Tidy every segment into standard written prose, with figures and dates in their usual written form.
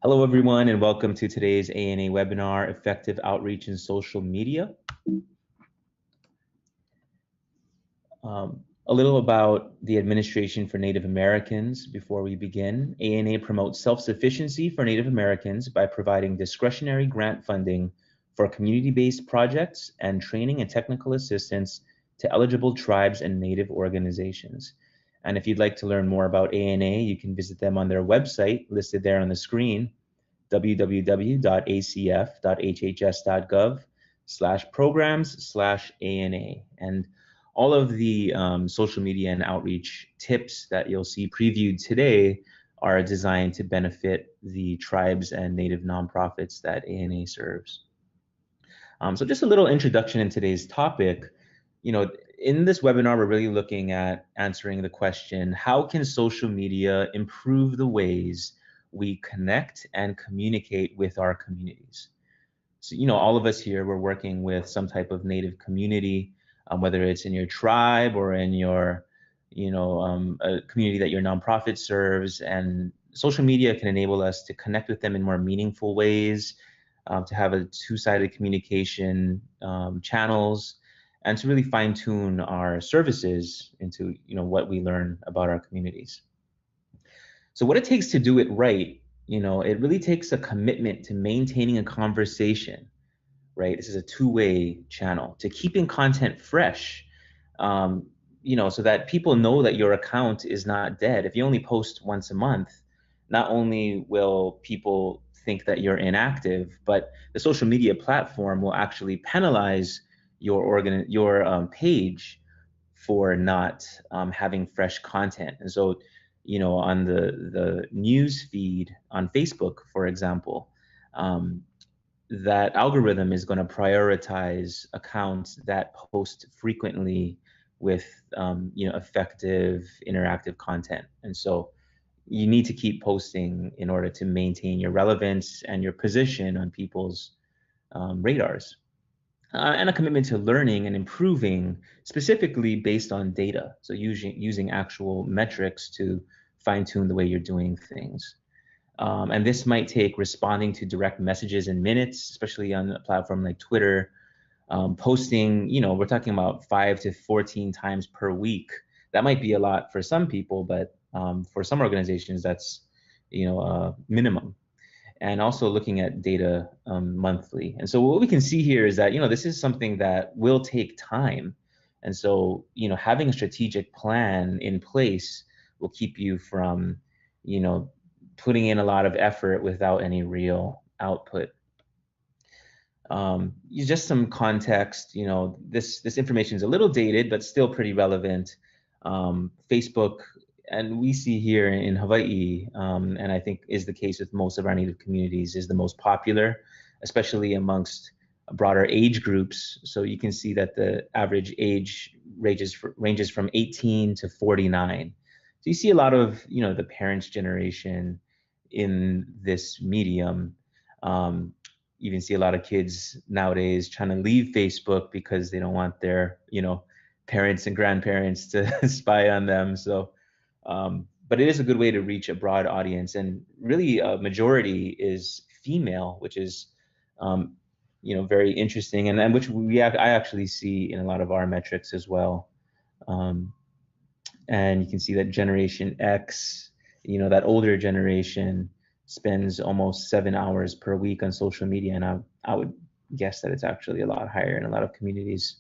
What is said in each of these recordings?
Hello, everyone, and welcome to today's ANA webinar, Effective Outreach in Social Media. A little about the Administration for Native Americans before we begin. ANA promotes self-sufficiency for Native Americans by providing discretionary grant funding for community-based projects and training and technical assistance to eligible tribes and Native organizations. And if you'd like to learn more about ANA, you can visit them on their website listed there on the screen, www.acf.hhs.gov/programs/ANA. And all of the social media and outreach tips that you'll see previewed today are designed to benefit the tribes and Native nonprofits that ANA serves. So just a little introduction in today's topic. In this webinar, we're really looking at answering the question, how can social media improve the ways we connect and communicate with our communities? So, all of us here, we're working with some type of Native community, whether it's in your tribe or in your, a community that your nonprofit serves. And social media can enable us to connect with them in more meaningful ways, to have a two-sided communication channels, and to really fine-tune our services into what we learn about our communities. So what it takes to do it right, it really takes a commitment to maintaining a conversation, right? This is a two-way channel, to keeping content fresh, so that people know that your account is not dead. If you only post once a month, not only will people think that you're inactive, but the social media platform will actually penalize your page for not having fresh content. And so, on the news feed on Facebook, for example, that algorithm is going to prioritize accounts that post frequently with effective interactive content. And so you need to keep posting in order to maintain your relevance and your position on people's radars. And a commitment to learning and improving, specifically based on data. So using actual metrics to fine-tune the way you're doing things. And this might take responding to direct messages in minutes, especially on a platform like Twitter. Posting, we're talking about 5 to 14 times per week. That might be a lot for some people, but for some organizations, that's minimum. And also looking at data monthly. And so what we can see here is that, this is something that will take time. And so, having a strategic plan in place will keep you from, putting in a lot of effort without any real output. Just some context, this information is a little dated, but still pretty relevant. Facebook, and we see here in Hawaii, and I think is the case with most of our Native communities, is the most popular, especially amongst broader age groups. So you can see that the average age ranges from 18 to 49. So you see a lot of, the parents' generation in this medium. You even see a lot of kids nowadays trying to leave Facebook because they don't want their, parents and grandparents to spy on them. So, but it is a good way to reach a broad audience, and really a majority is female, which is, very interesting, and which I actually see in a lot of our metrics as well. And you can see that Generation X, that older generation, spends almost 7 hours per week on social media, and I would guess that it's actually a lot higher in a lot of communities.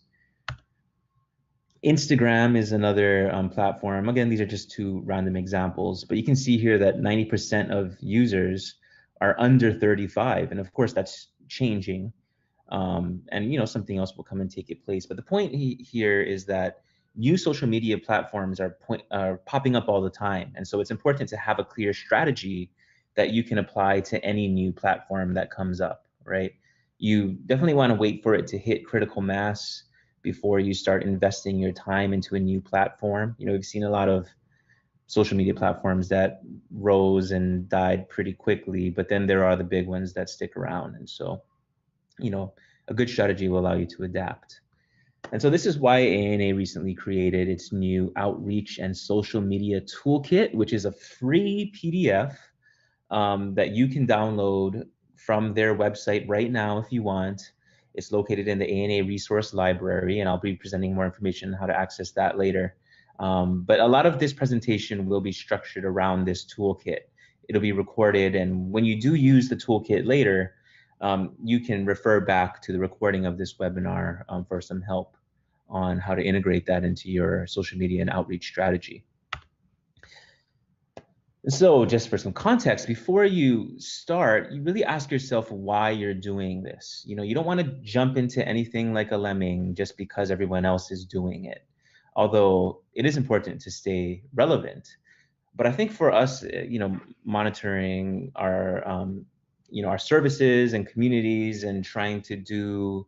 Instagram is another platform. Again, these are just two random examples, but you can see here that 90% of users are under 35, and of course that's changing, and something else will come and take its place. But the point here is that new social media platforms are popping up all the time, and so it's important to have a clear strategy that you can apply to any new platform that comes up, right? You definitely want to wait for it to hit critical mass before you start investing your time into a new platform. We've seen a lot of social media platforms that rose and died pretty quickly, but then there are the big ones that stick around. And so, a good strategy will allow you to adapt. And so this is why ANA recently created its new Outreach and Social Media Toolkit, which is a free PDF that you can download from their website right now if you want. It's located in the ANA Resource Library, and I'll be presenting more information on how to access that later. But a lot of this presentation will be structured around this toolkit. It'll be recorded, and when you do use the toolkit later, you can refer back to the recording of this webinar for some help on how to integrate that into your social media and outreach strategy. So just for some context, before you start, you really ask yourself why you're doing this. You don't want to jump into anything like a lemming just because everyone else is doing it. Although it is important to stay relevant. But I think for us, monitoring our, our services and communities and trying to do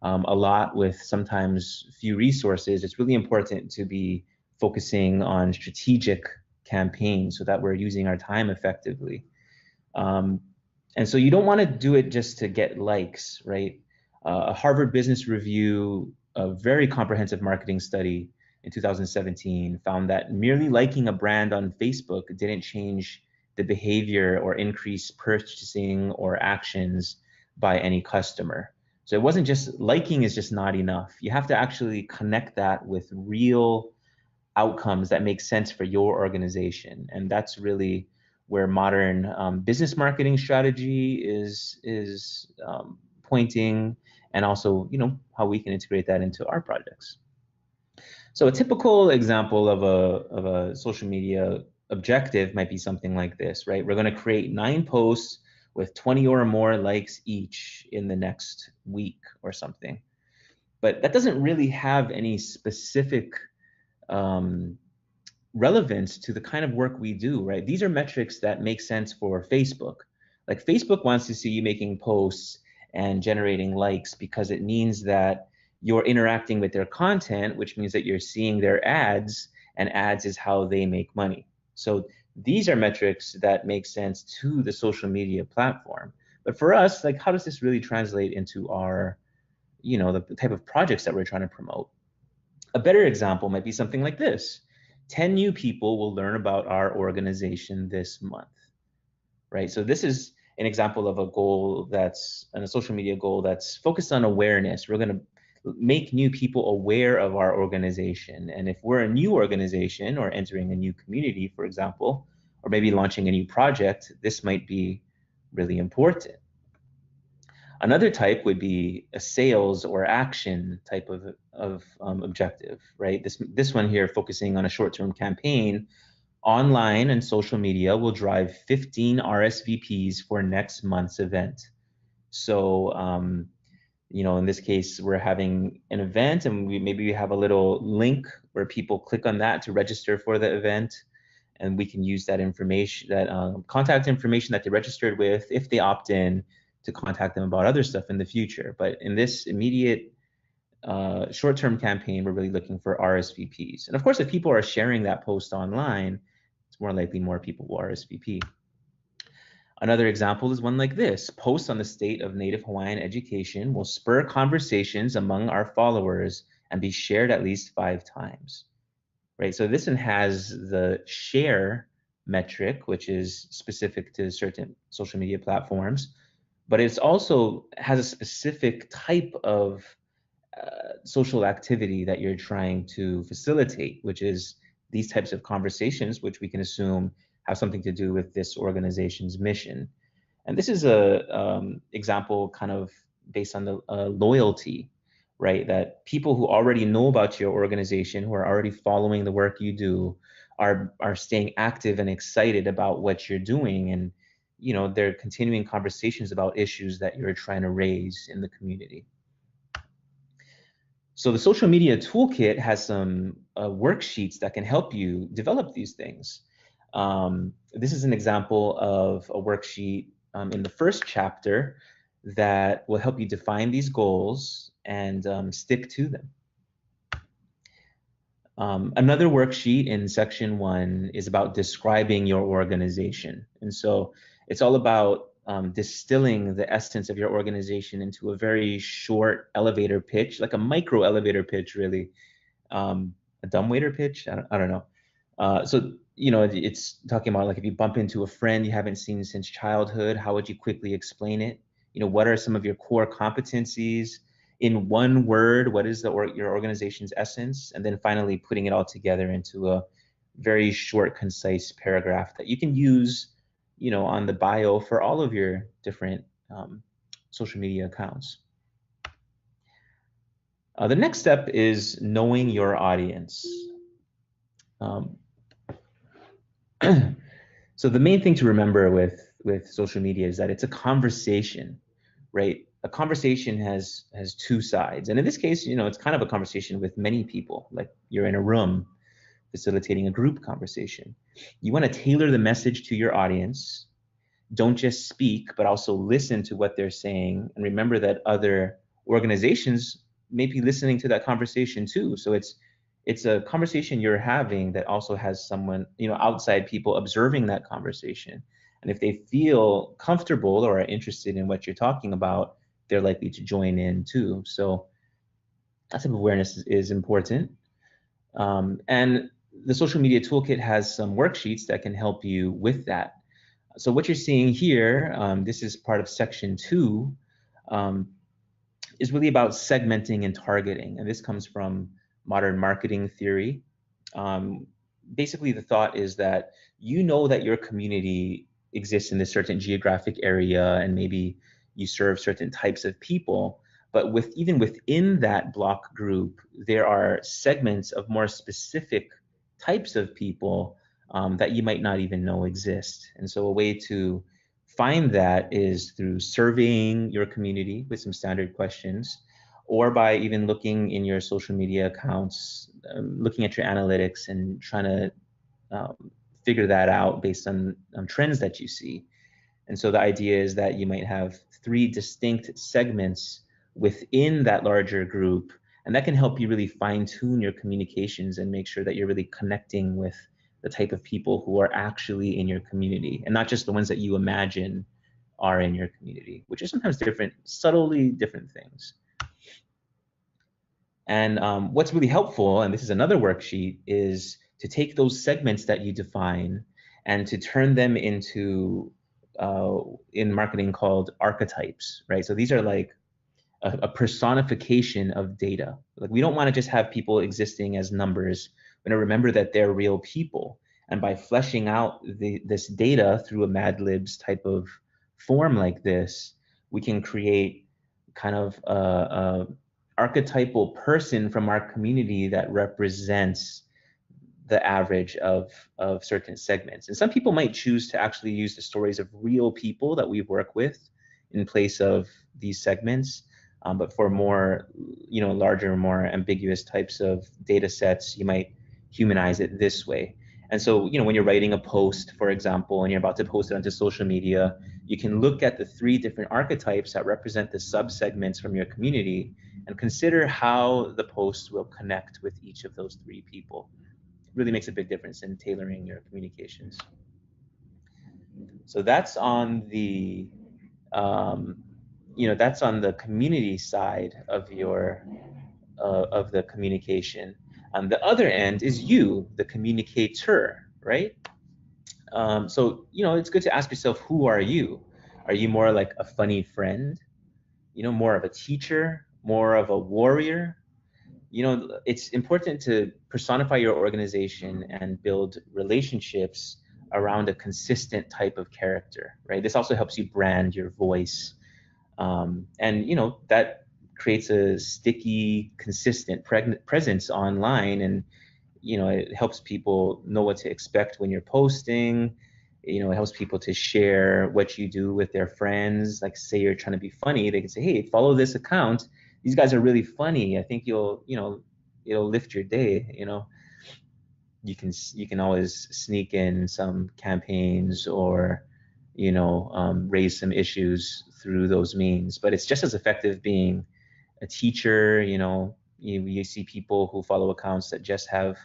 a lot with sometimes few resources, it's really important to be focusing on strategic campaigns so that we're using our time effectively. And so you don't want to do it just to get likes, right? A Harvard Business Review, a very comprehensive marketing study in 2017 found that merely liking a brand on Facebook didn't change the behavior or increase purchasing or actions by any customer. So it wasn't just liking is just not enough. You have to actually connect that with real outcomes that make sense for your organization. And that's really where modern business marketing strategy is pointing, and also how we can integrate that into our projects. So a typical example of a social media objective might be something like this, right? We're going to create 9 posts with 20 or more likes each in the next week or something. But that doesn't really have any specific relevance to the kind of work we do, right? These are metrics that make sense for Facebook. Like Facebook wants to see you making posts and generating likes because it means that you're interacting with their content, which means that you're seeing their ads, and ads is how they make money. So these are metrics that make sense to the social media platform. But for us, like, how does this really translate into our, the type of projects that we're trying to promote? A better example might be something like this. 10 new people will learn about our organization this month, right? So this is an example of a goal that's, and a social media goal that's focused on awareness. We're going to make new people aware of our organization. And if we're a new organization or entering a new community, for example, or maybe launching a new project, this might be really important. Another type would be a sales or action type of objective, right? This one here, focusing on a short-term campaign, online and social media will drive 15 RSVPs for next month's event. So, in this case, we're having an event, and maybe we have a little link where people click on that to register for the event, and we can use that information, that contact information that they registered with, if they opt in, to contact them about other stuff in the future. But in this immediate short-term campaign, we're really looking for RSVPs. And of course, if people are sharing that post online, it's more likely more people will RSVP. Another example is one like this. Posts on the state of Native Hawaiian education will spur conversations among our followers and be shared at least 5 times, right? So this one has the share metric, which is specific to certain social media platforms, but it also has a specific type of social activity that you're trying to facilitate, which is these types of conversations, which we can assume have something to do with this organization's mission. And this is a example kind of based on the loyalty, right? That people who already know about your organization, who are already following the work you do, are staying active and excited about what you're doing, and they're continuing conversations about issues that you're trying to raise in the community. So the social media toolkit has some worksheets that can help you develop these things. This is an example of a worksheet in the first chapter that will help you define these goals and stick to them. Another worksheet in section 1 is about describing your organization. And so it's all about distilling the essence of your organization into a very short elevator pitch, like a micro elevator pitch, really. A dumbwaiter pitch? I don't know. So you know, it's talking about like if you bump into a friend you haven't seen since childhood, how would you quickly explain it? You know, what are some of your core competencies? In one word, what is your organization's essence? And then finally putting it all together into a very short, concise paragraph that you can use, you know, on the bio for all of your different social media accounts. The next step is knowing your audience. Um, So the main thing to remember with social media is that it's a conversation, right? A conversation has two sides, and in this case, you know, it's kind of a conversation with many people. Like you're in a room facilitating a group conversation. You want to tailor the message to your audience. Don't just speak, but also listen to what they're saying, and remember that other organizations may be listening to that conversation too. So it's a conversation you're having that also has someone, you know, outside people observing that conversation. And if they feel comfortable or are interested in what you're talking about, they're likely to join in too. So that type of awareness is important. And the social media toolkit has some worksheets that can help you with that. So what you're seeing here, this is part of section 2, um, is really about segmenting and targeting. And this comes from modern marketing theory. Um, Basically, the thought is that you know that your community exists in this certain geographic area and maybe you serve certain types of people. But even within that block group, there are segments of more specific types of people that you might not even know exist. And so a way to find that is through surveying your community with some standard questions, or by even looking in your social media accounts, looking at your analytics and trying to figure that out based on trends that you see. And so the idea is that you might have 3 distinct segments within that larger group, and that can help you really fine tune your communications and make sure that you're really connecting with the type of people who are actually in your community and not just the ones that you imagine are in your community, which are sometimes different, subtly different things. And what's really helpful, and this is another worksheet, is to take those segments that you define and to turn them into, in marketing called archetypes, right? So these are like a personification of data. Like we don't want to just have people existing as numbers. We want to remember that they're real people. And by fleshing out this data through a Mad Libs type of form like this, we can create kind of a archetypal person from our community that represents the average of certain segments. And some people might choose to actually use the stories of real people that we work with in place of these segments. But for more, you know, larger, more ambiguous types of data sets, you might humanize it this way. And so, you know, when you're writing a post, for example, and you're about to post it onto social media, you can look at the 3 different archetypes that represent the subsegments from your community and consider how the post will connect with each of those 3 people. It really makes a big difference in tailoring your communications. So that's on the you know, that's on the community side of your of the communication. On the other end is you, the communicator, right? So you know, it's good to ask yourself, who are you? Are you more like a funny friend? You know, more of a teacher, more of a warrior? You know, it's important to personify your organization and build relationships around a consistent type of character, right? This also helps you brand your voice. And, you know, that creates a sticky, consistent presence online. And, you know, it helps people know what to expect when you're posting. You know, it helps people to share what you do with their friends. Like, say you're trying to be funny, they can say, hey, follow this account. These guys are really funny. I think you'll, you know, it'll lift your day. You know, you can always sneak in some campaigns or, you know, raise some issues through those means. But it's just as effective being a teacher. You know, you see people who follow accounts that just have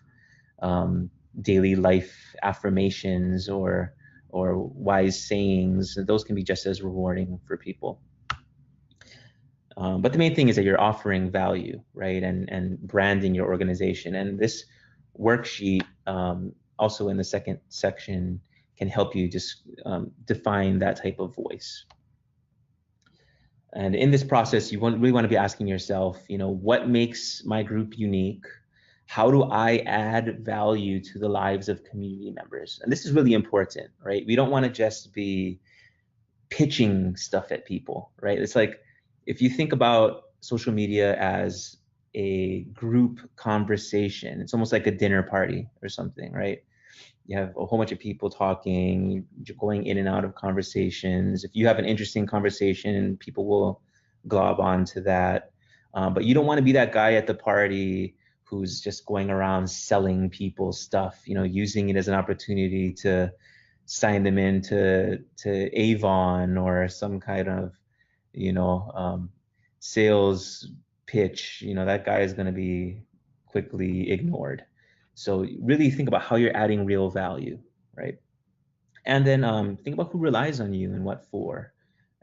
daily life affirmations or wise sayings. Those can be just as rewarding for people. But the main thing is that you're offering value, right? And branding your organization. And this worksheet also in the second section can help you just define that type of voice. And in this process, you really want to be asking yourself, what makes my group unique? How do I add value to the lives of community members? And this is really important, right? We don't want to just be pitching stuff at people, right? It's like, if you think about social media as a group conversation, it's almost like a dinner party or something, right? You have a whole bunch of people talking, going in and out of conversations. If you have an interesting conversation, people will glob onto that. But you don't want to be that guy at the party who's just going around selling people stuff, using it as an opportunity to sign them into Avon or some kind of, sales pitch. That guy is going to be quickly ignored. So really think about how you're adding real value, right? And then think about who relies on you and what for,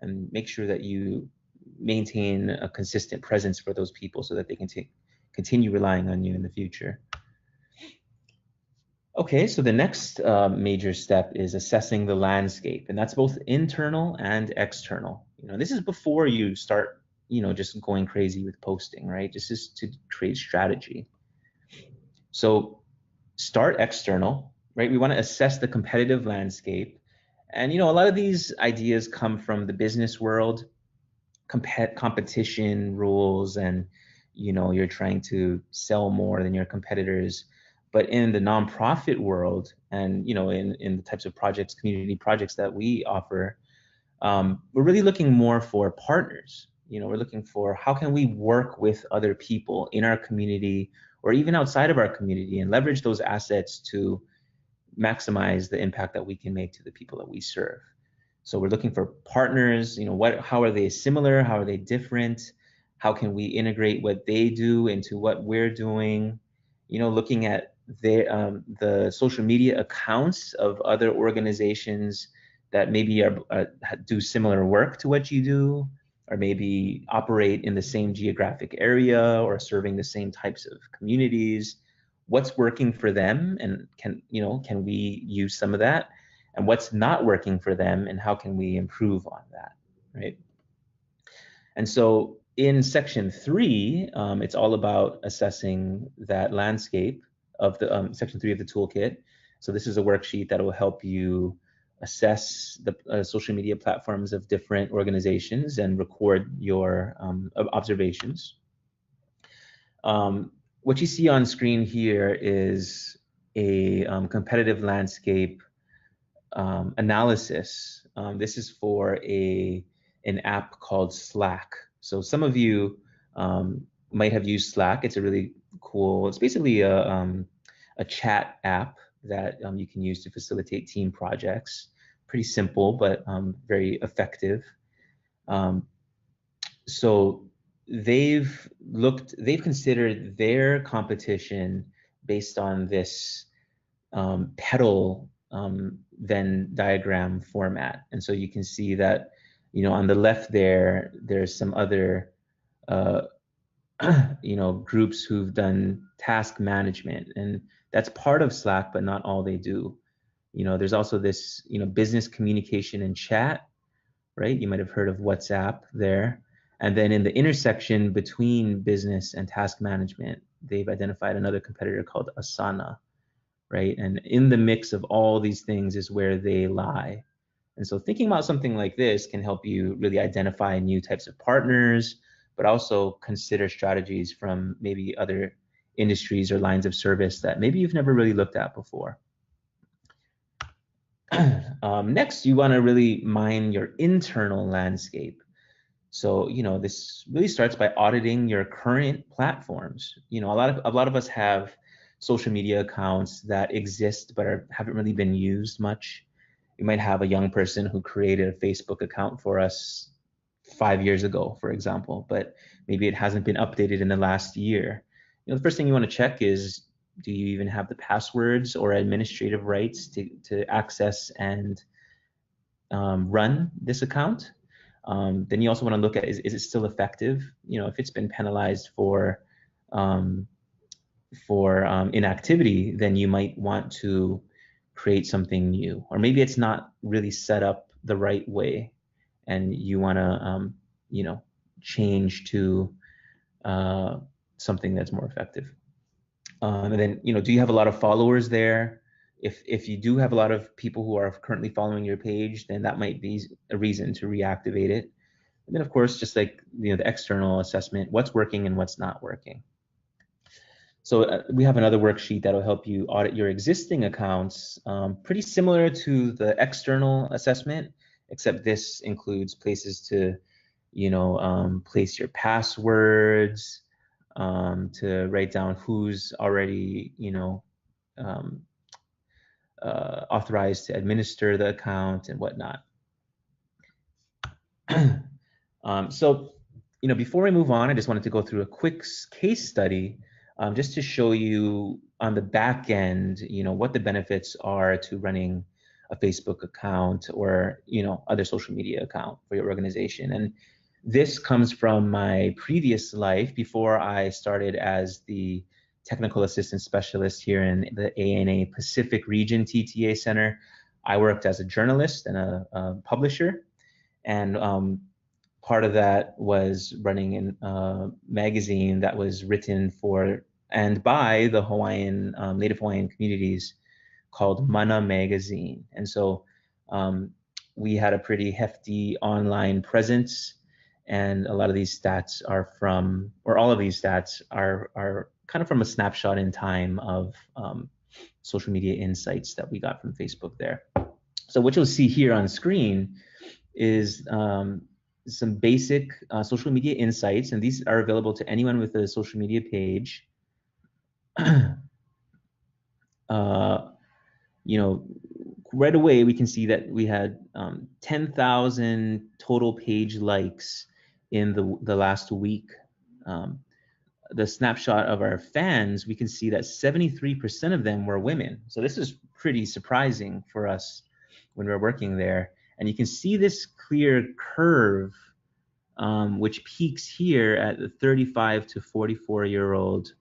and make sure that you maintain a consistent presence for those people so that they can continue relying on you in the future. Okay, so the next major step is assessing the landscape, and that's both internal and external. This is before you start, just going crazy with posting, right? This is to create strategy. So start external, right? We want to assess the competitive landscape. And, a lot of these ideas come from the business world, competition rules, and, you're trying to sell more than your competitors. But in the nonprofit world and, in the types of projects, community projects that we offer, we're really looking more for partners. We're looking for how can we work with other people in our community or even outside of our community and leverage those assets to maximize the impact that we can make to the people that we serve. So we're looking for partners, how are they similar? How are they different? How can we integrate what they do into what we're doing? Looking at the social media accounts of other organizations that maybe do similar work to what you do, or maybe operate in the same geographic area or serving the same types of communities. What's working for them, and can we use some of that? And what's not working for them, and how can we improve on that, right? And so in section 3, it's all about assessing that landscape of the section 3 of the toolkit. So this is a worksheet that will help you assess the social media platforms of different organizations and record your observations. What you see on screen here is a competitive landscape analysis. This is for an app called Slack. So some of you might have used Slack. It's a really cool, it's basically a chat app that you can use to facilitate team projects. Pretty simple, but very effective. So they've considered their competition based on this petal Venn diagram format. And so you can see that, on the left there's some other groups who've done task management, and that's part of Slack, but not all they do. There's also this, business communication and chat, right? You might have heard of WhatsApp there. And then in the intersection between business and task management, they've identified another competitor called Asana, right? And in the mix of all these things is where they lie. And so thinking about something like this can help you really identify new types of partners, but also consider strategies from maybe other industries or lines of service that maybe you've never really looked at before. Next, you want to really mine your internal landscape. So, this really starts by auditing your current platforms. A lot of us have social media accounts that exist but haven't really been used much. You might have a young person who created a Facebook account for us 5 years ago, for example, but maybe it hasn't been updated in the last year. The first thing you want to check is, do you even have the passwords or administrative rights to access and run this account? Then you also want to look at, is it still effective? If it's been penalized for inactivity, then you might want to create something new, or maybe it's not really set up the right way, and you want to, change to something that's more effective. And then, do you have a lot of followers there? If you do have a lot of people who are currently following your page, then that might be a reason to reactivate it. And then, of course, just like the external assessment, what's working and what's not working. So we have another worksheet that'll help you audit your existing accounts, pretty similar to the external assessment, except this includes places to, place your passwords, to write down who's already, authorized to administer the account and whatnot. So, before we move on, I just wanted to go through a quick case study, just to show you on the back end, what the benefits are to running a Facebook account or, other social media account for your organization. And this comes from my previous life before I started as the technical assistant specialist here in the ANA Pacific Region TTA Center. I worked as a journalist and a publisher, and part of that was running a magazine that was written for and by the Hawaiian, Native Hawaiian communities, called Mana Magazine. And so we had a pretty hefty online presence, and a lot of these stats are from, or all of these stats are kind of from a snapshot in time of social media insights that we got from Facebook there. So what you'll see here on screen is some basic social media insights, and these are available to anyone with a social media page. Right away we can see that we had 10,000 total page likes in the last week. The snapshot of our fans, we can see that 73% of them were women. So this is pretty surprising for us when we're working there. And you can see this clear curve, which peaks here at the 35 to 44-year-old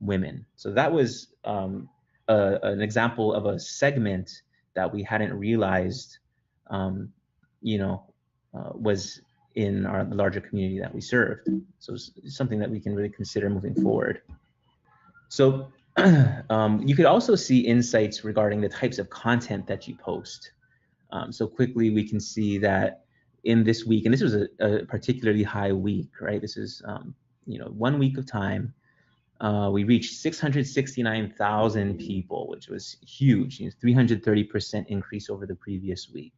women. So that was an example of a segment that we hadn't realized, was in our larger community that we served. So it's something that we can really consider moving forward. So you could also see insights regarding the types of content that you post. So quickly we can see that in this week, and this was a particularly high week, right? This is 1 week of time. We reached 669,000 people, which was huge, 330% increase over the previous week.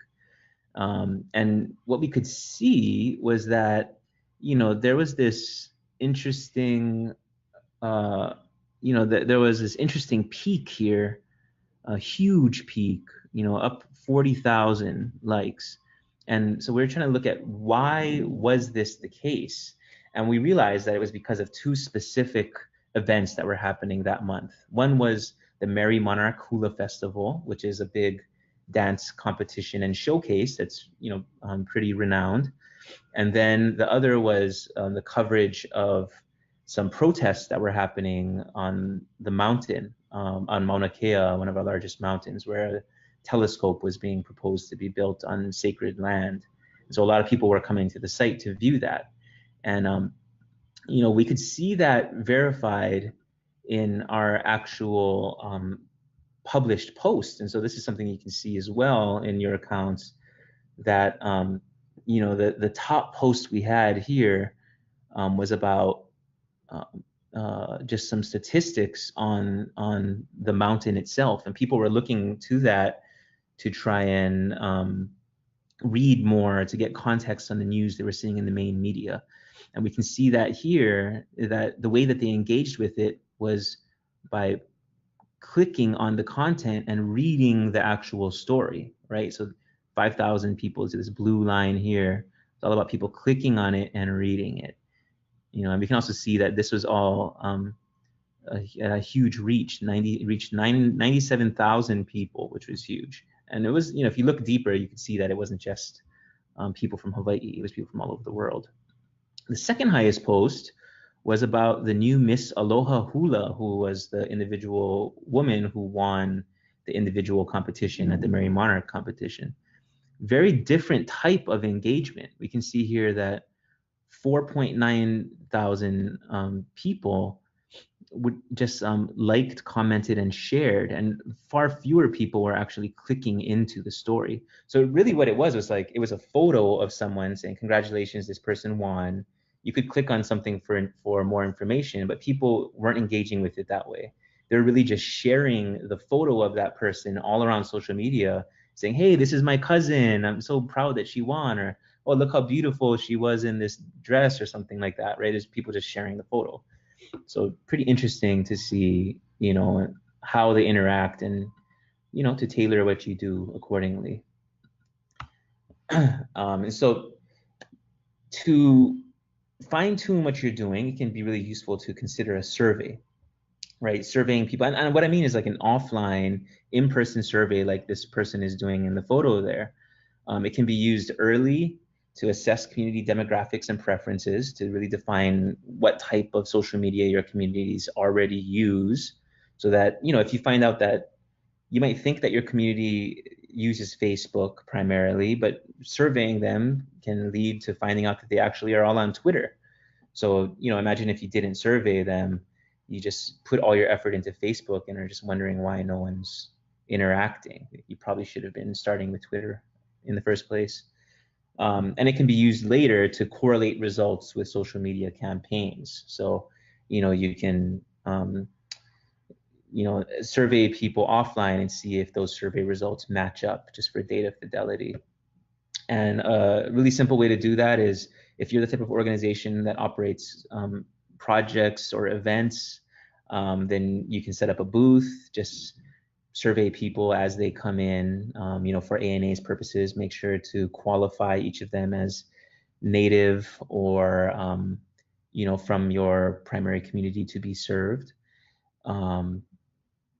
And what we could see was that, there was this interesting, there was this interesting peak here, a huge peak, up 40,000 likes. And so we were trying to look at why was this the case? And we realized that it was because of two specific events that were happening that month. One was the Merry Monarch Hula Festival, which is a big dance competition and showcase that's pretty renowned. And then the other was the coverage of some protests that were happening on the mountain, on Mauna Kea, one of our largest mountains, where a telescope was being proposed to be built on sacred land. And so a lot of people were coming to the site to view that. And we could see that verified in our actual published posts. And so this is something you can see as well in your accounts, that the top post we had here was about just some statistics on the mountain itself, and people were looking to that to try and read more, to get context on the news they were seeing in the main media. And we can see that here, that the way that they engaged with it was by clicking on the content and reading the actual story, right? So 5,000 people to this blue line here. It's all about people clicking on it and reading it. And we can also see that this was all a huge reach. Reached 97,000 people, which was huge. And it was, if you look deeper, you can see that it wasn't just people from Hawaii. It was people from all over the world. The second highest post was about the new Miss Aloha Hula, who was the individual woman who won the individual competition, at the Merry Monarch competition. Very different type of engagement. We can see here that 4.9 thousand people would just liked, commented, and shared, and far fewer people were actually clicking into the story. So really what it was like, it was a photo of someone saying, congratulations, this person won. You could click on something for more information, but people weren't engaging with it that way. They're really just sharing the photo of that person all around social media, saying, hey, this is my cousin, I'm so proud that she won, or oh, look how beautiful she was in this dress, or something like that, right? There's people just sharing the photo. So pretty interesting to see, how they interact, and, to tailor what you do accordingly. And so to fine tune what you're doing, it can be really useful to consider a survey, right? Surveying people. And what I mean is like an offline, in-person survey like this person is doing in the photo there. It can be used early to assess community demographics and preferences, to really define what type of social media your communities already use, so that, if you find out that you might think that your community uses Facebook primarily, but surveying them can lead to finding out that they actually are all on Twitter. So, imagine if you didn't survey them, you just put all your effort into Facebook and are just wondering why no one's interacting. You probably should have been starting with Twitter in the first place. And it can be used later to correlate results with social media campaigns. So, you can, survey people offline and see if those survey results match up, just for data fidelity. And a really simple way to do that is, if you're the type of organization that operates projects or events, then you can set up a booth, just survey people as they come in, for ANA's purposes. Make sure to qualify each of them as native or, from your primary community to be served.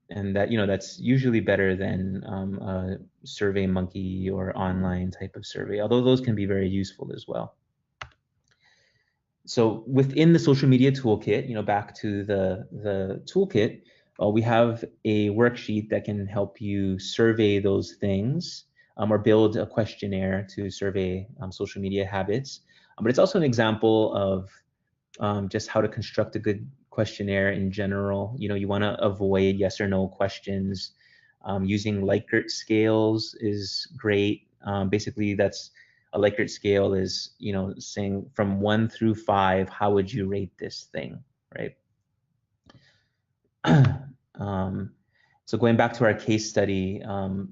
And that, that's usually better than a Survey Monkey or online type of survey, although those can be very useful as well. So within the social media toolkit, back to the toolkit, we have a worksheet that can help you survey those things, or build a questionnaire to survey social media habits. But it's also an example of just how to construct a good questionnaire in general. You want to avoid yes or no questions. Using Likert Scales is great. Basically, that's a Likert scale is, saying from 1 through 5, how would you rate this thing, right? So going back to our case study,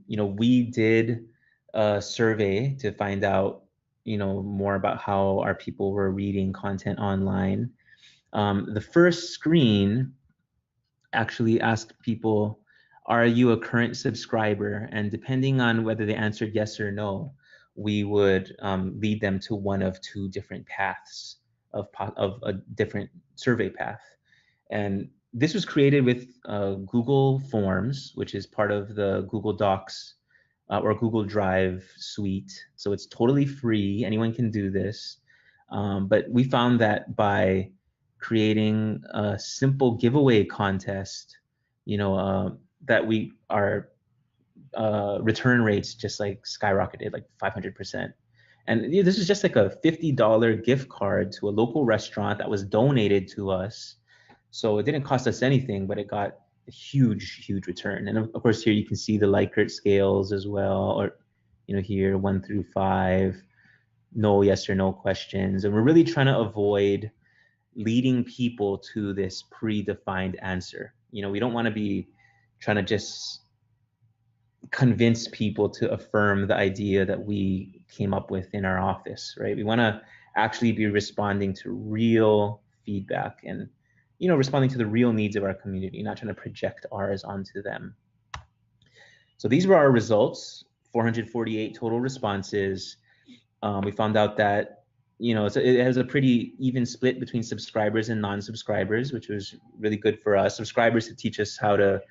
we did a survey to find out, more about how our people were reading content online. The first screen actually asked people, are you a current subscriber? And depending on whether they answered yes or no, we would lead them to one of 2 different paths of a different survey path. And this was created with Google Forms, which is part of the Google Docs or Google Drive suite. So it's totally free. Anyone can do this. But we found that by creating a simple giveaway contest, that our return rates just like skyrocketed, like 500%. And this is just like a $50 gift card to a local restaurant that was donated to us. So it didn't cost us anything, but it got a huge return. And of course, here you can see the Likert scales as well, or, here 1 through 5, no yes or no questions. And we're really trying to avoid leading people to this predefined answer. We don't want to be trying to just convince people to affirm the idea that we came up with in our office, right? We want to actually be responding to real feedback and, responding to the real needs of our community, not trying to project ours onto them. So these were our results, 448 total responses. We found out that, it has a pretty even split between subscribers and non-subscribers, which was really good for us. Subscribers to teach us how to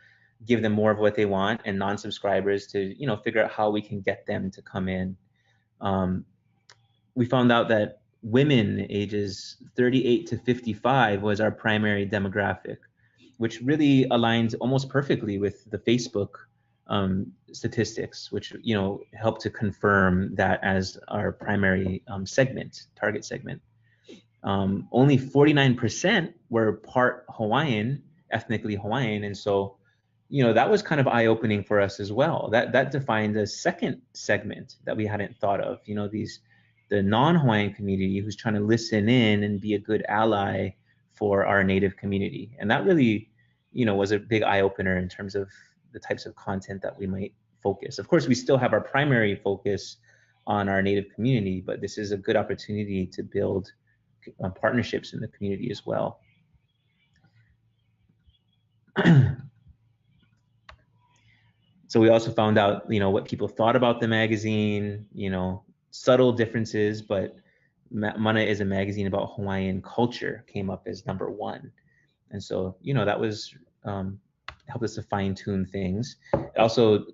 give them more of what they want, and non-subscribers to, figure out how we can get them to come in. We found out that women ages 38 to 55 was our primary demographic, which really aligns almost perfectly with the Facebook statistics, which help to confirm that as our primary target segment. Only 49% were part Hawaiian, ethnically Hawaiian, and so that was kind of eye-opening for us as well. That defined a second segment that we hadn't thought of. The non-Hawaiian community who's trying to listen in and be a good ally for our Native community, and that really was a big eye-opener in terms of the types of content that we might focus. Of course, we still have our primary focus on our Native community, but this is a good opportunity to build partnerships in the community as well. So we also found out, what people thought about the magazine, subtle differences, but Mana is a magazine about Hawaiian culture came up as #1. And so, that was, helped us to fine tune things. Also,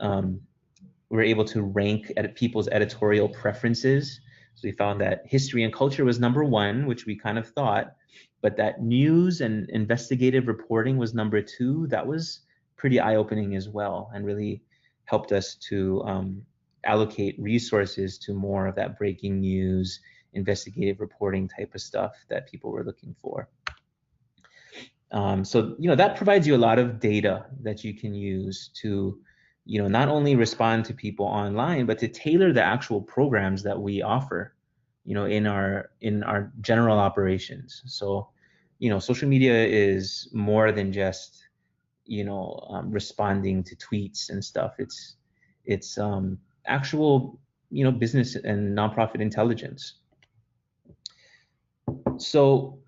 we were able to rank at people's editorial preferences. So we found that history and culture was #1, which we kind of thought, but that news and investigative reporting was #2. That was pretty eye-opening as well, and really helped us to allocate resources to more of that breaking news, investigative reporting type of stuff that people were looking for. So that provides you a lot of data that you can use to not only respond to people online, but to tailor the actual programs that we offer in our general operations. So social media is more than just responding to tweets and stuff. It's actual business and nonprofit intelligence. So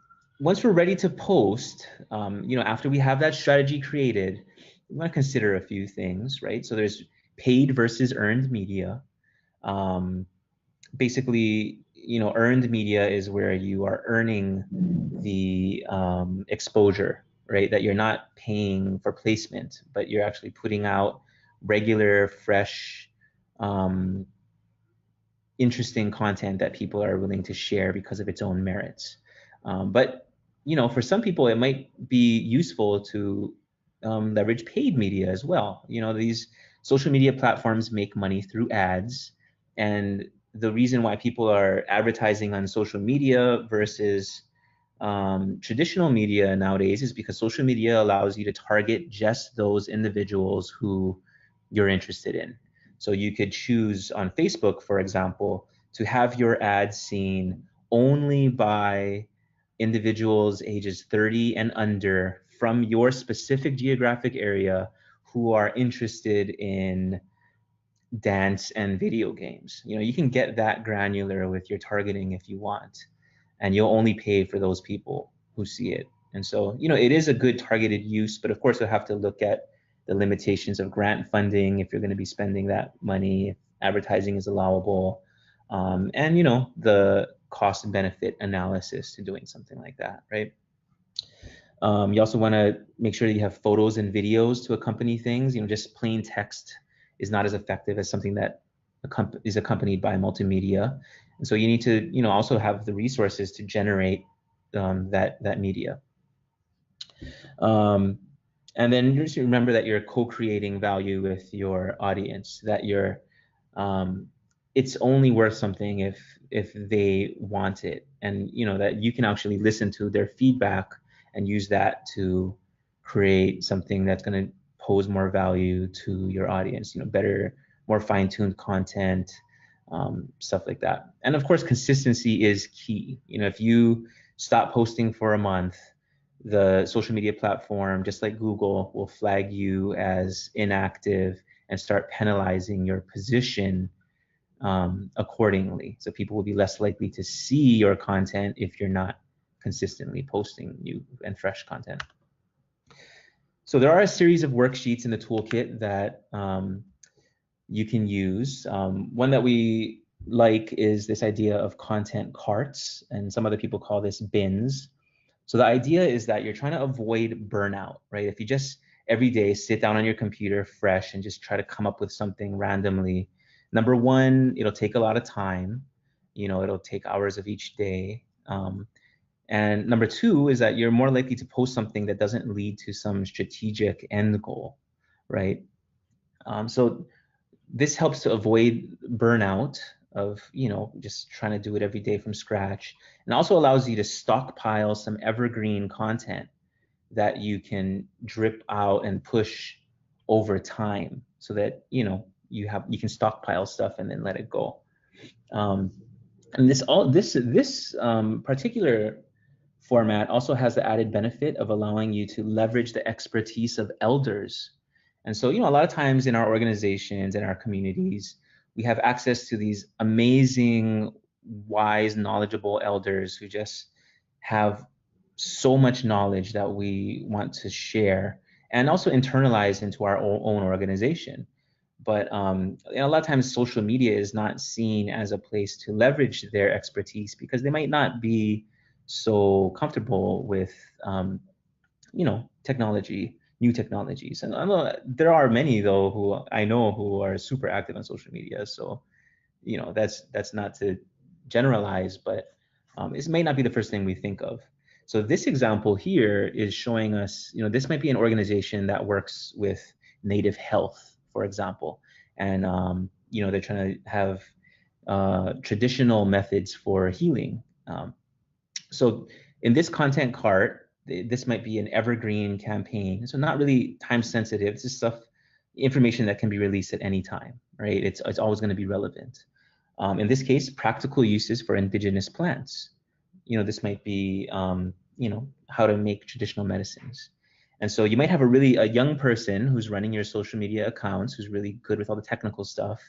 once we're ready to post, after we have that strategy created, we want to consider a few things, right? So there's paid versus earned media. Basically, earned media is where you are earning the exposure, right? That you're not paying for placement, but you're actually putting out regular, fresh, interesting content that people are willing to share because of its own merits. But for some people, it might be useful to leverage paid media as well. These social media platforms make money through ads, and the reason why people are advertising on social media versus traditional media nowadays is because social media allows you to target just those individuals who you're interested in. So you could choose on Facebook, for example, to have your ads seen only by individuals ages 30 and under from your specific geographic area who are interested in dance and video games. You can get that granular with your targeting if you want, and you'll only pay for those people who see it. And so, it is a good targeted use, but of course you'll have to look at the limitations of grant funding if you're going to be spending that money, if advertising is allowable, and the cost and benefit analysis to doing something like that, right? You also want to make sure that you have photos and videos to accompany things. Just plain text is not as effective as something that is accompanied by multimedia. And so you need to, also have the resources to generate that media. And then just remember that you're co-creating value with your audience, that it's only worth something if they want it, and that you can actually listen to their feedback and use that to create something that's going to pose more value to your audience, better, more fine-tuned content, stuff like that. And of course, consistency is key. If you stop posting for a month, the social media platform, just like Google, will flag you as inactive and start penalizing your position accordingly. So people will be less likely to see your content if you're not consistently posting new and fresh content. So there are a series of worksheets in the toolkit that you can use. One that we like is this idea of content carts, and some other people call this bins. So the idea is that you're trying to avoid burnout, right? If you just every day sit down on your computer fresh and just try to come up with something randomly, number one, it'll take a lot of time. It'll take hours of each day. And number two is that you're more likely to post something that doesn't lead to some strategic end goal, right? So this helps to avoid burnout of, just trying to do it every day from scratch, and also allows you to stockpile some evergreen content that you can drip out and push over time, so that you can stockpile stuff and then let it go. And this particular format also has the added benefit of allowing you to leverage the expertise of elders. And so, a lot of times in our organizations and our communities, we have access to these amazing, wise, knowledgeable elders who just have so much knowledge that we want to share and also internalize into our own organization. But a lot of times social media is not seen as a place to leverage their expertise because they might not be so comfortable with technology, new technologies. And I know there are many though who I know who are super active on social media. So that's not to generalize, but this may not be the first thing we think of. So this example here is showing us, this might be an organization that works with native health, for example, and they're trying to have traditional methods for healing. So in this content cart, this might be an evergreen campaign. So not really time sensitive. This is information that can be released at any time, right? It's always going to be relevant. In this case, practical uses for indigenous plants. This might be, how to make traditional medicines. And so you might have a young person who's running your social media accounts, who's really good with all the technical stuff,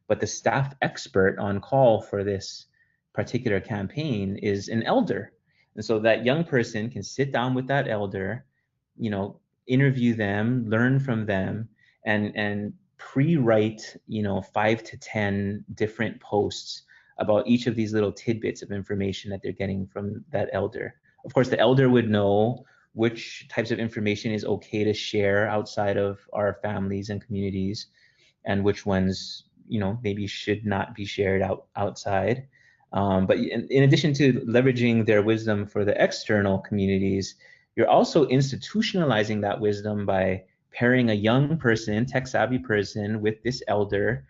but the staff expert on call for this particular campaign is an elder. And so that young person can sit down with that elder, interview them, learn from them, and pre-write, 5 to 10 different posts about each of these little tidbits of information that they're getting from that elder. Of course, the elder would know which types of information is okay to share outside of our families and communities, and which ones, maybe should not be shared outside. But in addition to leveraging their wisdom for the external communities, you're also institutionalizing that wisdom by pairing a young person, tech-savvy person, with this elder,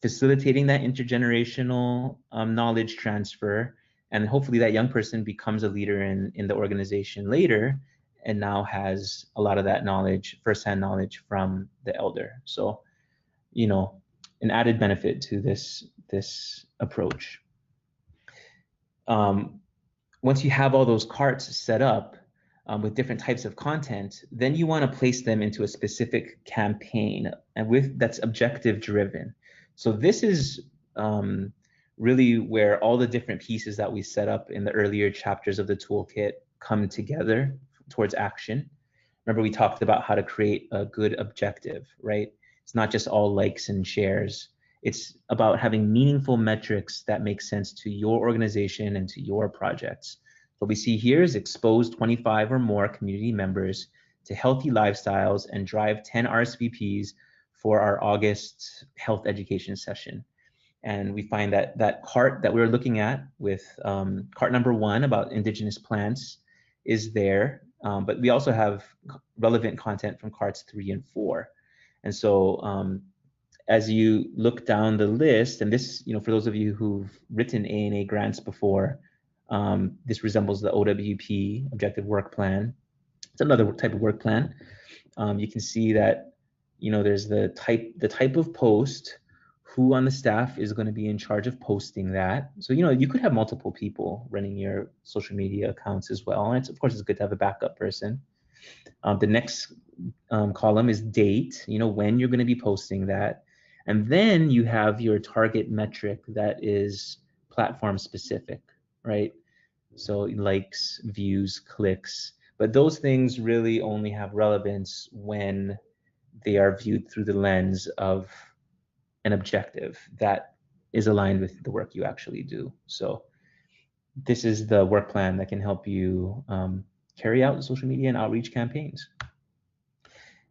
facilitating that intergenerational knowledge transfer, and hopefully that young person becomes a leader in the organization later, and now has a lot of that knowledge, firsthand knowledge from the elder. So, an added benefit to this approach. Once you have all those carts set up with different types of content, then you want to place them into a specific campaign and that's objective driven. So this is really where all the different pieces that we set up in the earlier chapters of the toolkit come together towards action. Remember, we talked about how to create a good objective, right? It's not just all likes and shares. It's about having meaningful metrics that make sense to your organization and to your projects. What we see here is expose 25 or more community members to healthy lifestyles and drive 10 RSVPs for our August health education session. And we find that that cart that we were looking at with cart number 1 about indigenous plants is there, but we also have relevant content from carts 3 and 4. And so as you look down the list, and this, for those of you who've written A&A grants before, this resembles the OWP, Objective Work Plan. It's another type of work plan. You can see that, there's the type of post, who on the staff is going to be in charge of posting that. So, you could have multiple people running your social media accounts as well. And of course, it's good to have a backup person. The next column is date, when you're going to be posting that. And then you have your target metric that is platform specific, right? So likes, views, clicks, but those things really only have relevance when they are viewed through the lens of an objective that is aligned with the work you actually do. So this is the work plan that can help you carry out social media and outreach campaigns.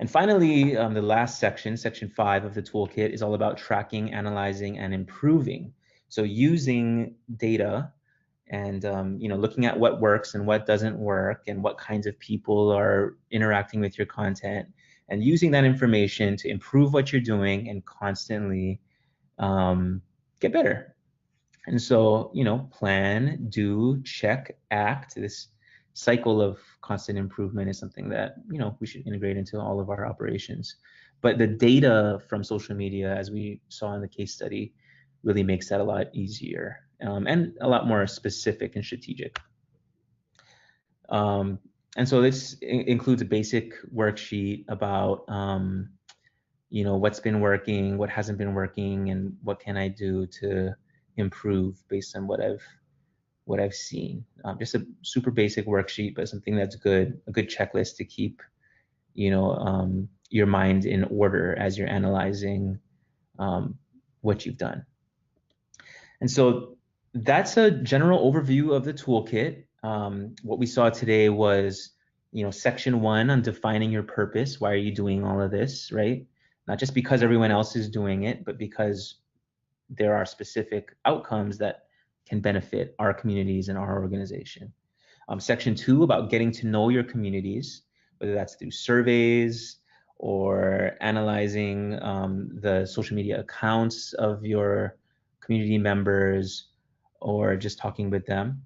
And finally, the last section, section 5 of the toolkit, is all about tracking, analyzing, and improving. So using data and looking at what works and what doesn't work and what kinds of people are interacting with your content, and using that information to improve what you're doing and constantly get better. And so, plan, do, check, act. This cycle of constant improvement is something that, we should integrate into all of our operations. But the data from social media, as we saw in the case study, really makes that a lot easier and a lot more specific and strategic. And so this includes a basic worksheet about, what's been working, what hasn't been working, and what can I do to improve based on what I've seen. Just a super basic worksheet, but something that's good, a good checklist to keep, your mind in order as you're analyzing what you've done. And so that's a general overview of the toolkit. What we saw today was, section 1 on defining your purpose. Why are you doing all of this, right? Not just because everyone else is doing it, but because there are specific outcomes that can benefit our communities and our organization. Section 2 about getting to know your communities, whether that's through surveys or analyzing the social media accounts of your community members or just talking with them.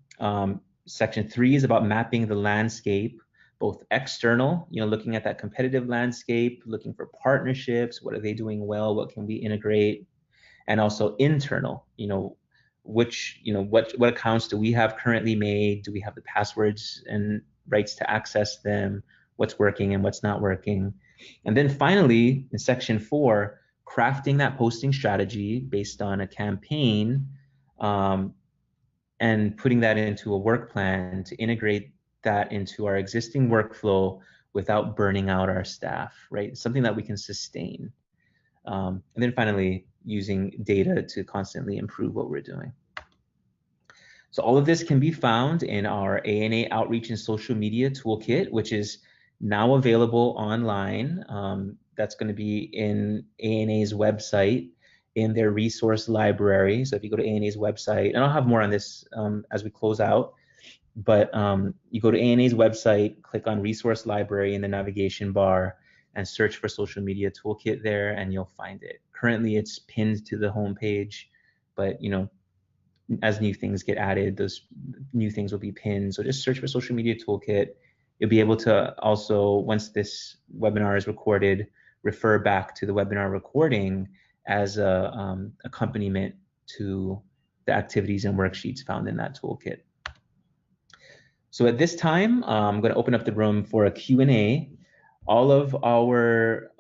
Section 3 is about mapping the landscape, both external, looking at that competitive landscape, looking for partnerships, what are they doing well, what can we integrate, and also internal, what accounts do we have currently made? Do we have the passwords and rights to access them? What's working and what's not working? And then finally, in section 4, crafting that posting strategy based on a campaign and putting that into a work plan to integrate that into our existing workflow without burning out our staff, right? Something that we can sustain. And then finally, using data to constantly improve what we're doing. So all of this can be found in our ANA Outreach and Social Media Toolkit, which is now available online. That's going to be in ANA's website, in their resource library. So if you go to ANA's website, and I'll have more on this as we close out, but you go to ANA's website, click on Resource Library in the navigation bar, and search for Social Media Toolkit there, and you'll find it. Currently, it's pinned to the homepage, but as new things get added, those new things will be pinned. So just search for Social Media Toolkit. You'll be able to also, once this webinar is recorded, refer back to the webinar recording as a accompaniment to the activities and worksheets found in that toolkit. So at this time, I'm going to open up the room for a Q&A. All of our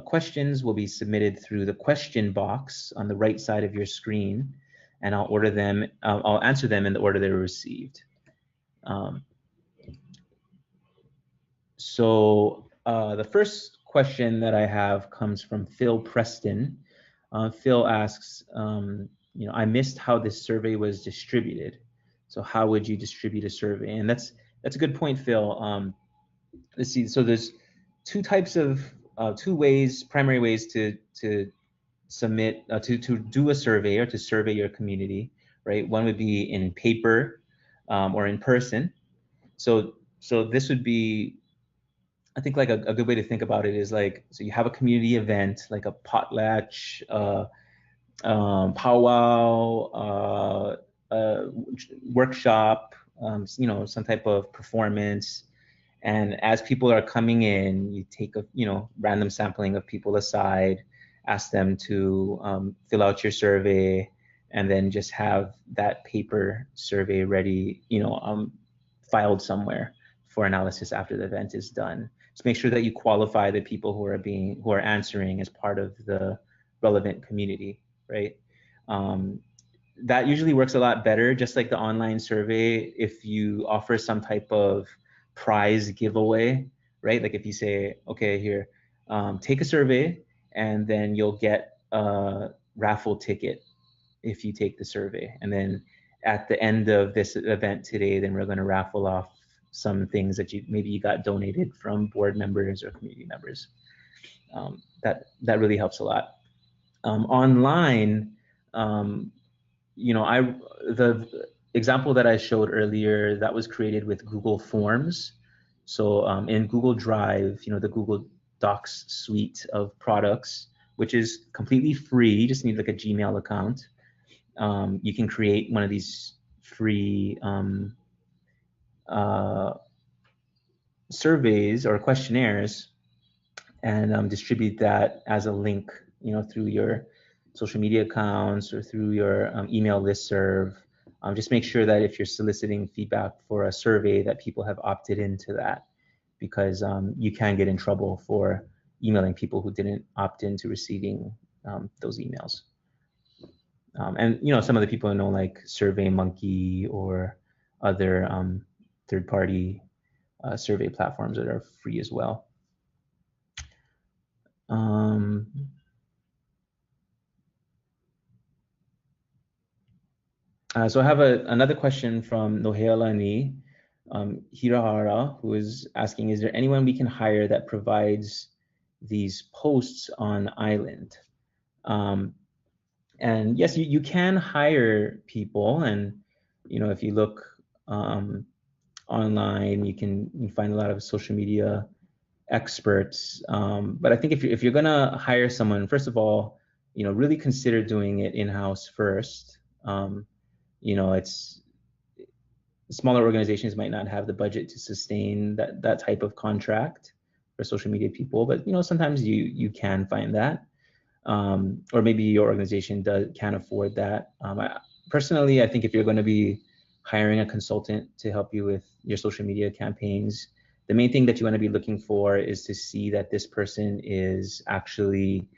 questions will be submitted through the question box on the right side of your screen, and I'll answer them in the order they were received. So the first question that I have comes from Phil Preston. Phil asks, I missed how this survey was distributed. So how would you distribute a survey? And that's a good point, Phil. Let's see. So there's two primary ways to submit, to do a survey or to survey your community, right? One would be in paper or in person. So this would be, I think, like a good way to think about it is like, so you have a community event, like a potlatch, powwow, workshop, some type of performance. And as people are coming in, you take a random sampling of people aside, ask them to fill out your survey, and then just have that paper survey ready, filed somewhere for analysis after the event is done. Just make sure that you qualify the people who are answering as part of the relevant community, right? That usually works a lot better, just like the online survey, if you offer some type of prize giveaway, right? Like if you say, okay, here, take a survey, and then you'll get a raffle ticket if you take the survey. And then at the end of this event today, then we're going to raffle off some things that maybe you got donated from board members or community members. That really helps a lot. Online, the example that I showed earlier, that was created with Google Forms. So in Google Drive, the Google Docs suite of products, which is completely free, you just need like a Gmail account. You can create one of these free surveys or questionnaires and distribute that as a link, through your social media accounts or through your email listserv. Just make sure that if you're soliciting feedback for a survey that people have opted into that, because you can get in trouble for emailing people who didn't opt into receiving those emails. And some of the people I know, like SurveyMonkey or other third-party survey platforms that are free as well. So I have another question from Nohealani Hirahara, who is asking, is there anyone we can hire that provides these posts on Island? And yes, you can hire people, and if you look online, you can find a lot of social media experts. But I think if you're gonna hire someone, first of all, really consider doing it in-house first. It's smaller organizations might not have the budget to sustain that type of contract for social media people, but sometimes you can find that. Or maybe your organization can't afford that. Personally, I think if you're going to be hiring a consultant to help you with your social media campaigns, the main thing that you want to be looking for is to see that this person is actually,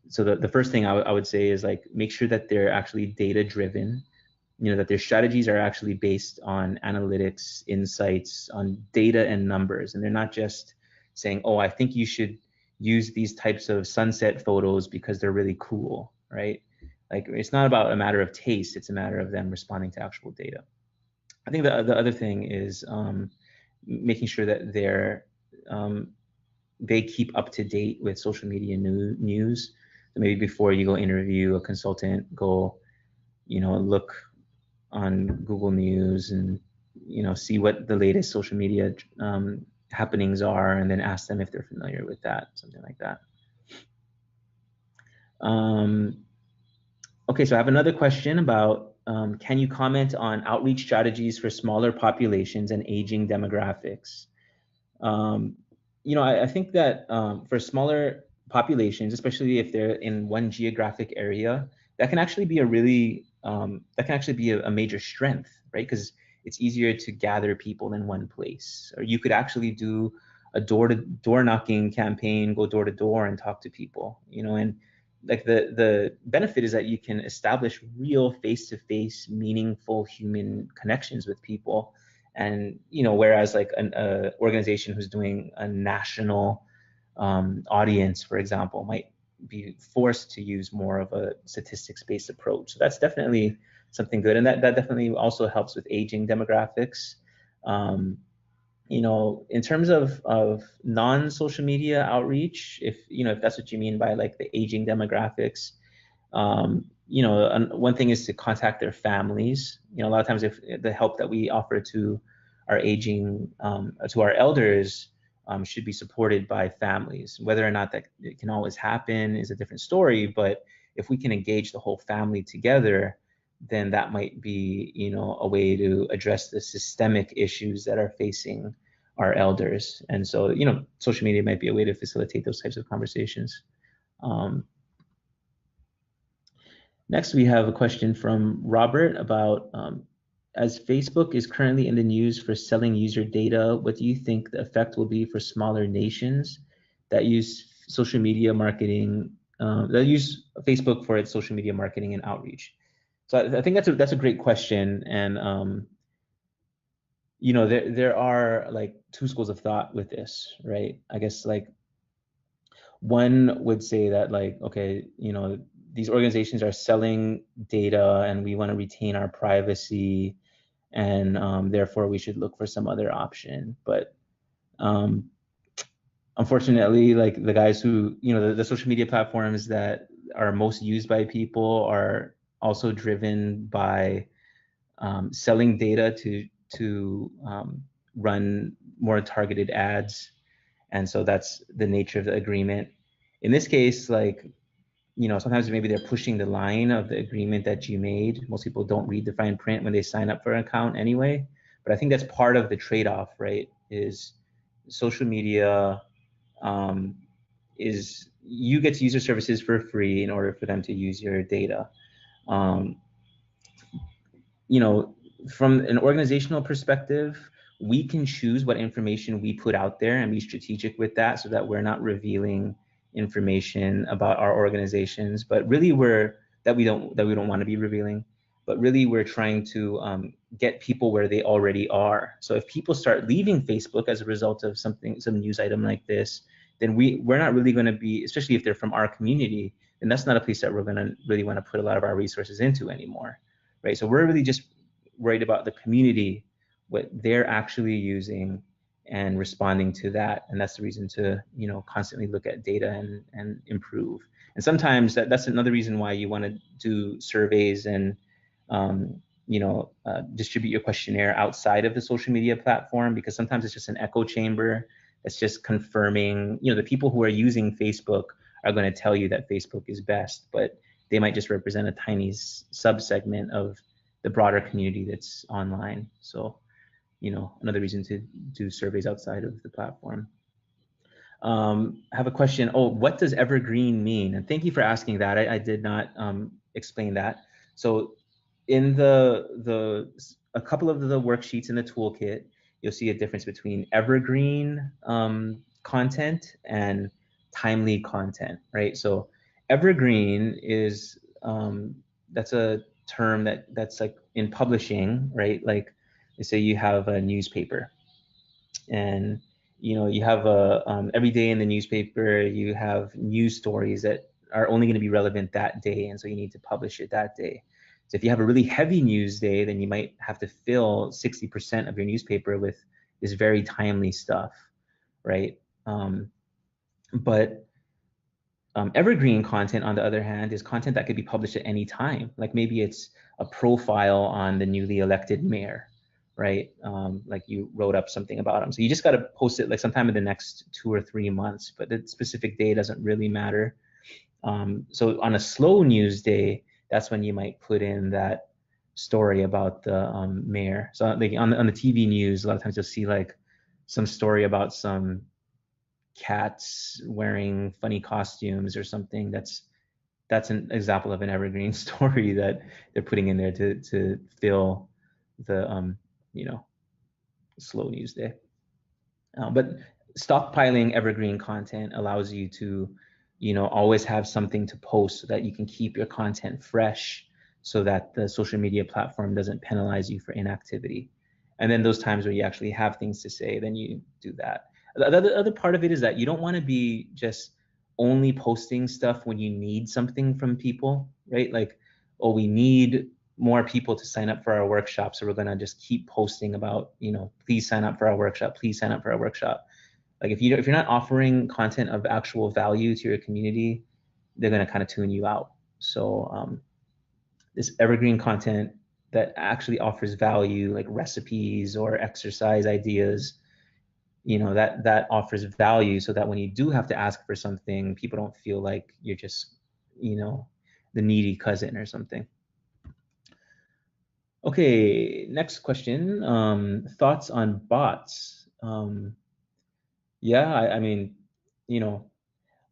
so the first thing I would say is like, make sure that they're actually data driven, that their strategies are actually based on analytics, insights, on data and numbers, and they're not just saying, oh, I think you should use these types of sunset photos because they're really cool, right? Like, it's not about a matter of taste, it's a matter of them responding to actual data. I think the other thing is making sure that they keep up to date with social media news. So maybe before you go interview a consultant, go look on Google News and see what the latest social media happenings are, and then ask them if they're familiar with that, something like that. Okay, so I have another question about can you comment on outreach strategies for smaller populations and aging demographics? I think that for smaller populations, especially if they're in one geographic area, that can actually be a major strength, right? Because it's easier to gather people in one place. Or you could actually do a door-to-door knocking campaign, go door to door and talk to people, and like the benefit is that you can establish real face-to-face, meaningful human connections with people. And whereas like an organization who's doing a national audience, for example, might be forced to use more of a statistics-based approach. So that's definitely something good, and that definitely also helps with aging demographics. In terms of non-social media outreach, if that's what you mean by like the aging demographics, one thing is to contact their families. A lot of times, if the help that we offer to our aging, to our elders, should be supported by families. Whether or not that it can always happen is a different story, but if we can engage the whole family together, then that might be, a way to address the systemic issues that are facing our elders. And so, social media might be a way to facilitate those types of conversations. Next, we have a question from Robert about, as Facebook is currently in the news for selling user data, what do you think the effect will be for smaller nations that use social media marketing, that use Facebook for its social media marketing and outreach? So I think that's a great question, and there are like two schools of thought with this, right? I guess like one would say that like, okay, these organizations are selling data and we want to retain our privacy, and therefore we should look for some other option. But unfortunately, like the guys who, the social media platforms that are most used by people are also driven by selling data to run more targeted ads. And so that's the nature of the agreement. In this case, like, sometimes maybe they're pushing the line of the agreement that you made. Most people don't read the fine print when they sign up for an account anyway. But I think that's part of the trade-off, right? Is social media is you get to use your services for free in order for them to use your data. Um, from an organizational perspective, we can choose what information we put out there and be strategic with that so that we're not revealing information about our organizations, but really we don't want to be revealing, but really we're trying to get people where they already are. So if people start leaving Facebook as a result of some news item like this, then we're not really going to be, especially if they're from our community, then that's not a place that we're going to really want to put a lot of our resources into anymore, right? So we're really just worried about the community, what they're actually using, and responding to that. And that's the reason to constantly look at data and improve. And sometimes that's another reason why you want to do surveys and distribute your questionnaire outside of the social media platform, because sometimes it's just an echo chamber that's just confirming, the people who are using Facebook are going to tell you that Facebook is best, but they might just represent a tiny subsegment of the broader community that's online. So, another reason to do surveys outside of the platform. I have a question. Oh, what does Evergreen mean? And thank you for asking that. I did not explain that. So in a couple of the worksheets in the toolkit, you'll see a difference between evergreen content and timely content, right? So evergreen is that's a term that's like in publishing, right? Like, let's say you have a newspaper, and you have every day in the newspaper you have news stories that are only going to be relevant that day, and so you need to publish it that day. So if you have a really heavy news day, then you might have to fill 60% of your newspaper with this very timely stuff, right? But evergreen content, on the other hand, is content that could be published at any time. Like maybe it's a profile on the newly elected mayor, right? Like you wrote up something about him. So you just got to post it like sometime in the next 2 or 3 months, but the specific day doesn't really matter. So on a slow news day, that's when you might put in that story about the mayor. So like on the TV news, a lot of times you'll see like some story about some cats wearing funny costumes or something. That's an example of an evergreen story that they're putting in there to fill the slow news day. But stockpiling evergreen content allows you to always have something to post so that you can keep your content fresh, so that the social media platform doesn't penalize you for inactivity. And then those times where you actually have things to say, then you do that. The other part of it is that you don't want to be just only posting stuff when you need something from people, right? Like, oh, we need more people to sign up for our workshop, so we're going to just keep posting about, please sign up for our workshop, please sign up for our workshop. Like if you're not offering content of actual value to your community, they're going to kind of tune you out. So this evergreen content that actually offers value, like recipes or exercise ideas, that offers value, so that when you do have to ask for something, people don't feel like you're just, the needy cousin or something. Okay, next question. Thoughts on bots? Yeah, I mean,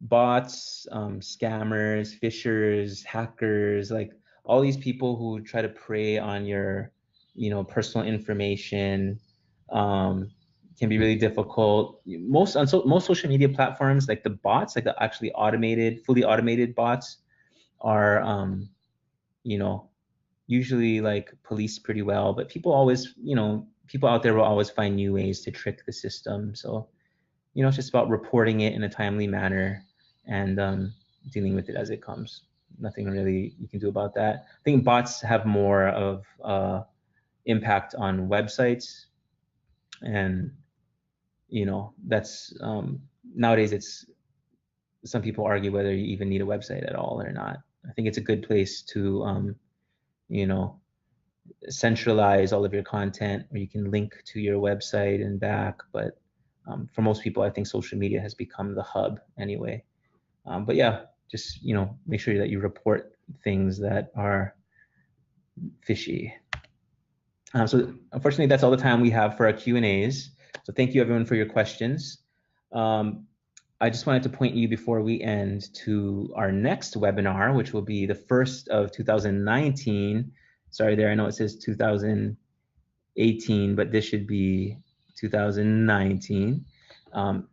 bots, scammers, phishers, hackers, like all these people who try to prey on your, personal information, can be really difficult. Most social media platforms, like the bots, like the actually fully automated bots, are, usually like policed pretty well. But people out there will always find new ways to trick the system. So, it's just about reporting it in a timely manner and dealing with it as it comes. Nothing really you can do about that. I think bots have more of impact on websites, and that's nowadays it's some people argue whether you even need a website at all or not. I think it's a good place to centralize all of your content, or you can link to your website and back. But for most people, I think social media has become the hub anyway. But yeah, just make sure that you report things that are fishy. So unfortunately, that's all the time we have for our Q&As. So thank you everyone for your questions. I just wanted to point you before we end to our next webinar, which will be the first of 2019. Sorry there, I know it says 2018, but this should be 2019, on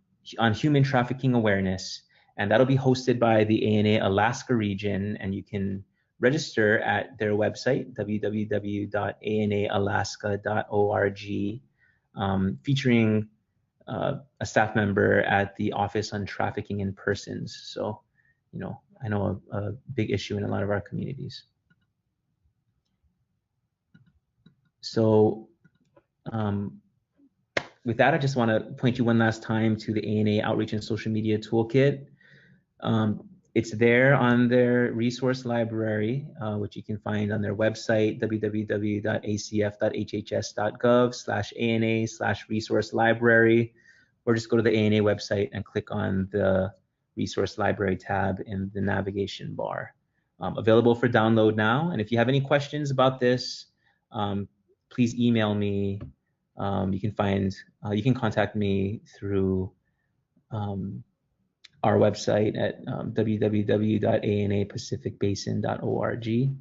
human trafficking awareness. And that'll be hosted by the ANA Alaska region, and you can register at their website, www.anaalaska.org, featuring a staff member at the Office on Trafficking in Persons. So, I know a big issue in a lot of our communities. So with that, I just want to point you one last time to the ANA Outreach and Social Media Toolkit. It's there on their resource library, which you can find on their website, www.acf.hhs.gov/ANA/resource library, or just go to the ANA website and click on the resource library tab in the navigation bar. Available for download now. And if you have any questions about this, please email me. You can contact me through our website at www.anapacificbasin.org.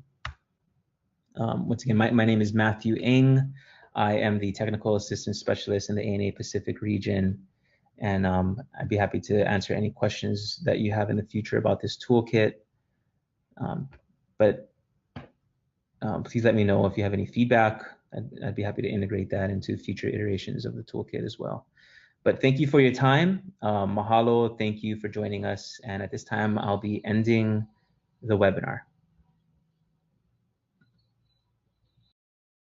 Once again, my name is Matthew Ng. I am the Technical Assistance Specialist in the ANA Pacific region, and I'd be happy to answer any questions that you have in the future about this toolkit. But please let me know if you have any feedback. I'd be happy to integrate that into future iterations of the toolkit as well. But thank you for your time. Mahalo, thank you for joining us. And at this time, I'll be ending the webinar.